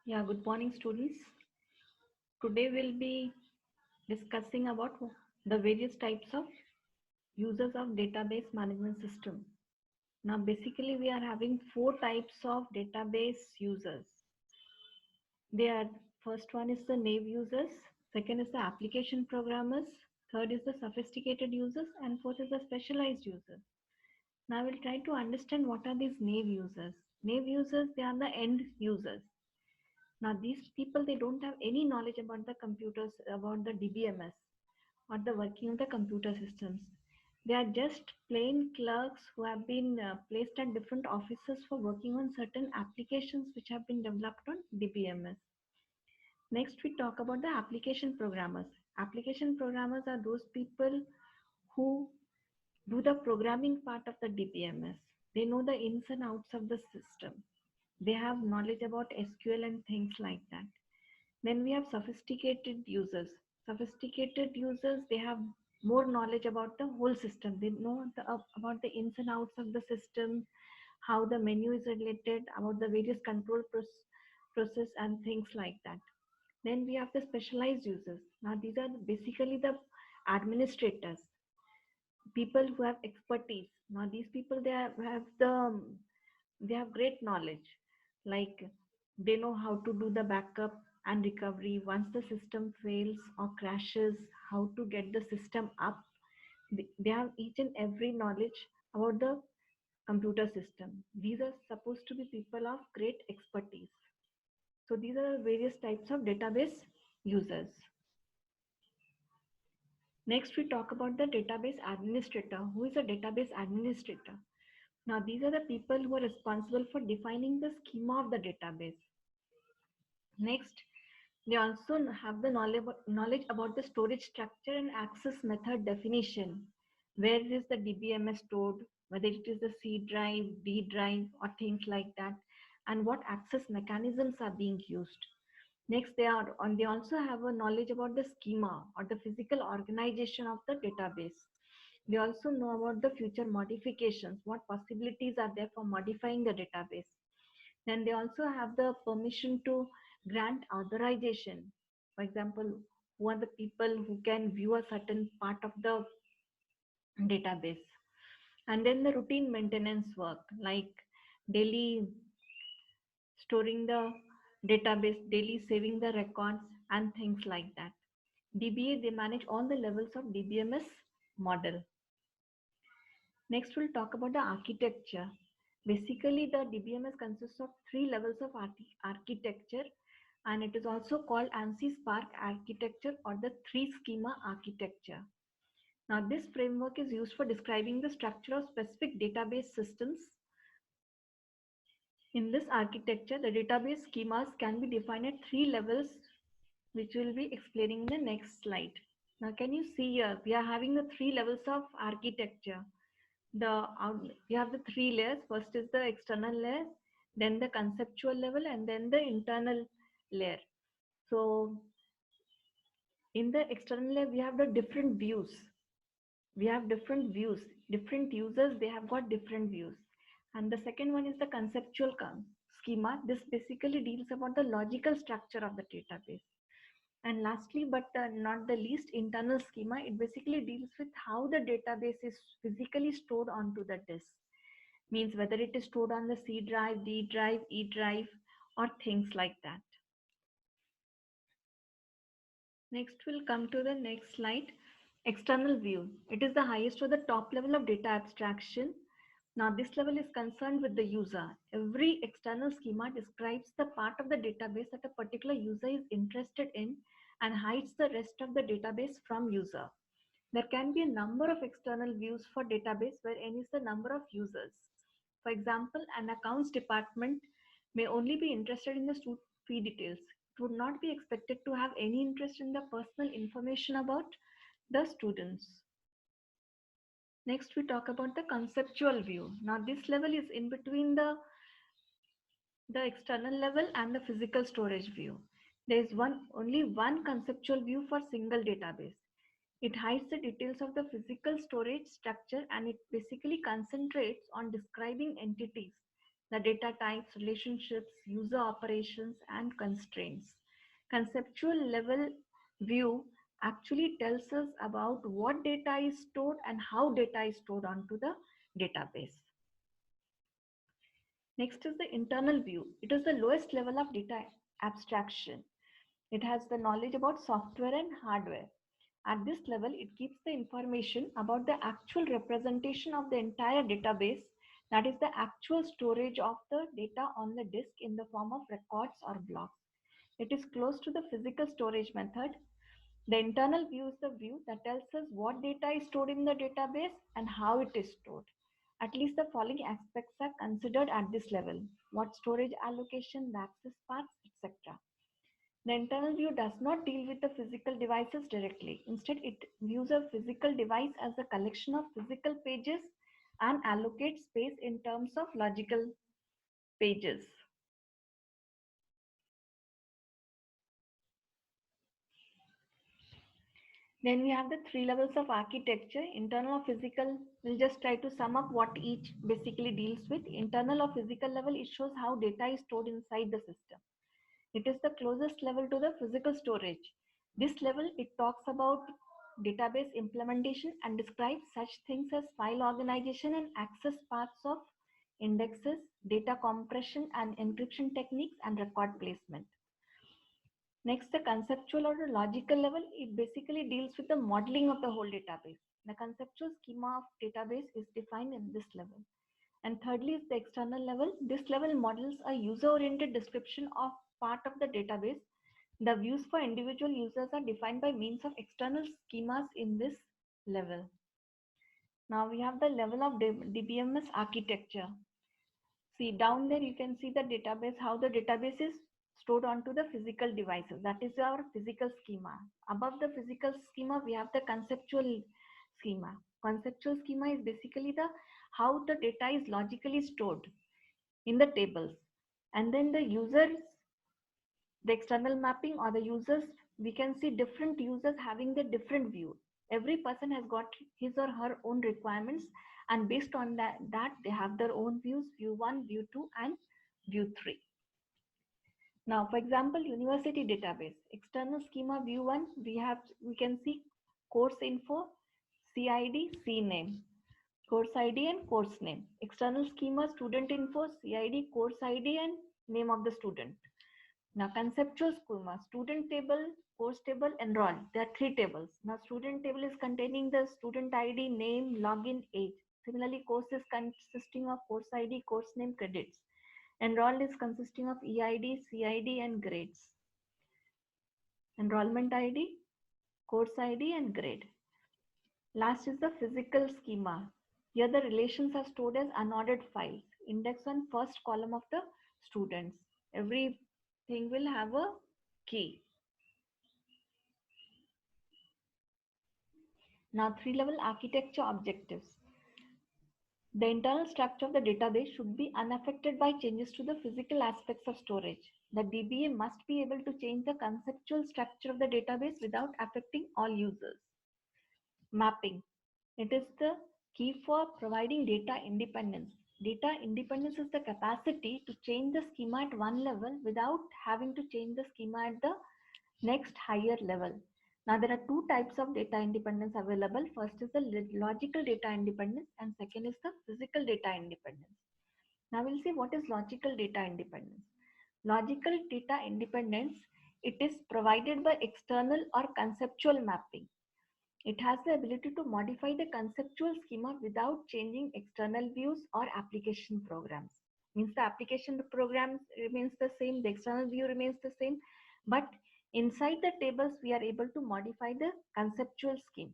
Yeah, good morning, students. Today we'll be discussing about the various types of users of database management system. Now, basically, we are having four types of database users. They are first one is the naive users, second is the application programmers, third is the sophisticated users, and fourth is the specialized users. Now, we'll try to understand what are these naive users. Naive users, they are the end users. Now, these people, they don't have any knowledge about the computers, about the DBMS or the working of the computer systems. They are just plain clerks who have been placed at different offices for working on certain applications which have been developed on DBMS. Next, we talk about the application programmers. Application programmers are those people who do the programming part of the DBMS. They know the ins and outs of the system. They have knowledge about SQL and things like that. Then we have sophisticated users. Sophisticated users, they have more knowledge about the whole system. They know about the ins and outs of the system, how the menu is related, about the various control process and things like that. Then we have the specialized users. Now these are basically the administrators, people who have expertise. Now these people, they have great knowledge, like they know how to do the backup and recovery once the system fails or crashes, how to get the system up. They have each and every knowledge about the computer system. These are supposed to be people of great expertise. So these are various types of database users. Next, we talk about the database administrator. Who is a database administrator? Now, these are the people who are responsible for defining the schema of the database. Next, they also have the knowledge about the storage structure and access method definition. Where is the DBMS stored, whether it is the C drive, D drive, or things like that, and what access mechanisms are being used. Next, they also have a knowledge about the schema or the physical organization of the database. They also know about the future modifications, what possibilities are there for modifying the database. Then they also have the permission to grant authorization. For example, who are the people who can view a certain part of the database. And then the routine maintenance work, like daily storing the database, daily saving the records, and things like that. DBA, they manage all the levels of DBMS model. Next, we'll talk about the architecture. Basically, the DBMS consists of three levels of architecture, and it is also called ANSI Spark architecture or the three schema architecture. Now, this framework is used for describing the structure of specific database systems. In this architecture, the database schemas can be defined at three levels, which we'll be explaining in the next slide. Now, can you see here? We are having the three levels of architecture. We have the three layers. First is the external layer, then the conceptual level, and then the internal layer. So in the external layer, we have the different views. We have different views. Different users, they have got different views. And the second one is the conceptual schema. This basically deals about the logical structure of the database. And lastly, but not the least, internal schema. It basically deals with how the database is physically stored onto the disk. Means whether it is stored on the C drive, D drive, E drive, or things like that. Next, we'll come to the next slide. External view. It is the highest or the top level of data abstraction. Now, this level is concerned with the user. Every external schema describes the part of the database that a particular user is interested in and hides the rest of the database from user. There can be a number of external views for database where n is the number of users. For example, an accounts department may only be interested in the student fee details. It would not be expected to have any interest in the personal information about the students. Next, we talk about the conceptual view. Now, this level is in between the external level and the physical storage view. There is only one conceptual view for single database. It hides the details of the physical storage structure and it basically concentrates on describing entities the data types, relationships, user operations, and constraints. Conceptual level view actually tells us about what data is stored and how data is stored onto the database. Next is the internal view. It is the lowest level of data abstraction. It has the knowledge about software and hardware. At this level, it keeps the information about the actual representation of the entire database, that is the actual storage of the data on the disk in the form of records or blocks. It is close to the physical storage method. The internal view is the view that tells us what data is stored in the database and how it is stored. At least the following aspects are considered at this level: what storage allocation, the access paths, etc. The internal view does not deal with the physical devices directly. Instead, it views a physical device as a collection of physical pages and allocates space in terms of logical pages. Then we have the three levels of architecture. Internal or physical, we'll just try to sum up what each basically deals with. Internal or physical level, it shows how data is stored inside the system. It is the closest level to the physical storage. This level, it talks about database implementation and describes such things as file organization and access paths of indexes, data compression and encryption techniques, and record placement. Next, the conceptual or the logical level, it basically deals with the modeling of the whole database. The conceptual schema of database is defined in this level. And thirdly is the external level. This level models a user-oriented description of part of the database. The views for individual users are defined by means of external schemas in this level. Now we have the level of DBMS architecture. See, down there you can see the database, how the database is stored onto the physical devices. That is our physical schema. Above the physical schema, we have the conceptual schema. Conceptual schema is basically the how the data is logically stored in the tables. And then the users, the external mapping or the users, we can see different users having the different view. Every person has got his or her own requirements, and based on that they have their own views: view 1, view 2, and view 3. Now, for example, university database, external schema view 1, we can see course info, CID, CNAME, course ID and course name. External schema student info, CID, course ID, and name of the student. Now, conceptual schema, student table, course table, enroll. There are three tables. Now, student table is containing the student ID, name, login, age. Similarly, course is consisting of course ID, course name, credits. Enrolled is consisting of EID, CID, and grades. Enrollment ID, course ID, and grade. Last is the physical schema. Here the relations are stored as unordered files. Index on first column of the students. Everything will have a key. Now, three-level architecture objectives. The internal structure of the database should be unaffected by changes to the physical aspects of storage. The DBA must be able to change the conceptual structure of the database without affecting all users. Mapping. It is the key for providing data independence. Data independence is the capacity to change the schema at one level without having to change the schema at the next higher level. Now, there are two types of data independence available. First is the logical data independence, and second is the physical data independence. Now, we'll see what is logical data independence. Logical data independence, it is provided by external or conceptual mapping. It has the ability to modify the conceptual schema without changing external views or application programs. Means the application program remains the same, the external view remains the same, but inside the tables we are able to modify the conceptual scheme.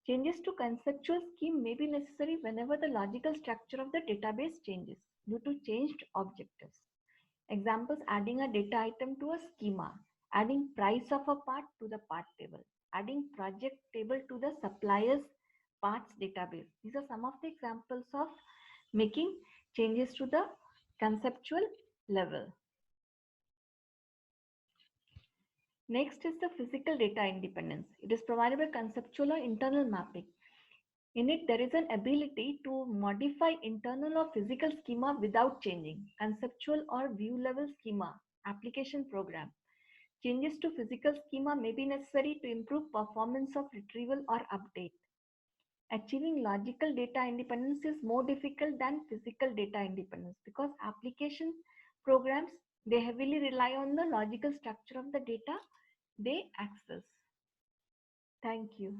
Changes to conceptual scheme may be necessary whenever the logical structure of the database changes due to changed objectives. Examples: adding a data item to a schema, adding price of a part to the part table, adding project table to the suppliers parts database. These are some of the examples of making changes to the conceptual level. Next is the physical data independence. It is provided by conceptual or internal mapping. In it, there is an ability to modify internal or physical schema without changing conceptual or view level schema, application program. Changes to physical schema may be necessary to improve performance of retrieval or update. Achieving logical data independence is more difficult than physical data independence because application programs, they heavily rely on the logical structure of the data they access. Thank you.